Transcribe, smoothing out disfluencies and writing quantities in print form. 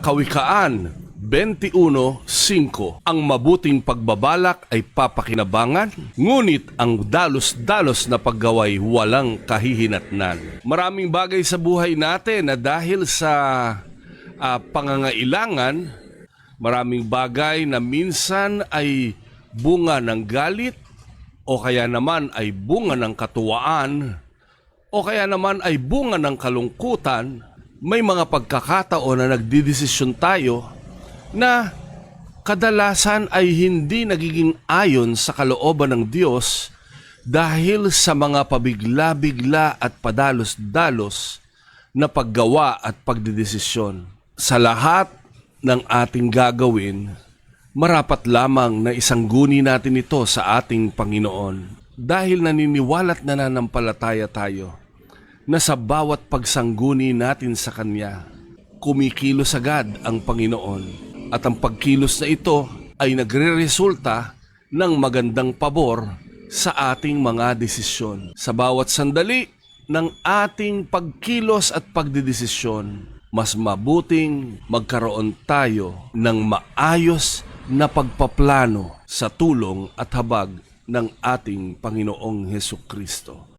Kawikaan 21:5. Ang mabuting pagbabalak ay papakinabangan, ngunit ang dalos-dalos na paggaway walang kahihinatnan. Maraming bagay sa buhay natin na dahil sa pangangailangan, maraming bagay na minsan ay bunga ng galit, o kaya naman ay bunga ng katuwaan, o kaya naman ay bunga ng kalungkutan. May mga pagkakataon na nagdidesisyon tayo na kadalasan ay hindi nagiging ayon sa kalooban ng Diyos dahil sa mga pabigla-bigla at padalos-dalos na paggawa at pagdedesisyon. Sa lahat ng ating gagawin, marapat lamang na isangguni natin ito sa ating Panginoon dahil naniniwala't nananampalataya tayo na sa bawat pagsangguni natin sa Kanya, kumikilos agad ang Panginoon at ang pagkilos na ito ay nagre-resulta ng magandang pabor sa ating mga desisyon. Sa bawat sandali ng ating pagkilos at pagdedesisyon, mas mabuting magkaroon tayo ng maayos na pagpaplano sa tulong at habag ng ating Panginoong Hesukristo.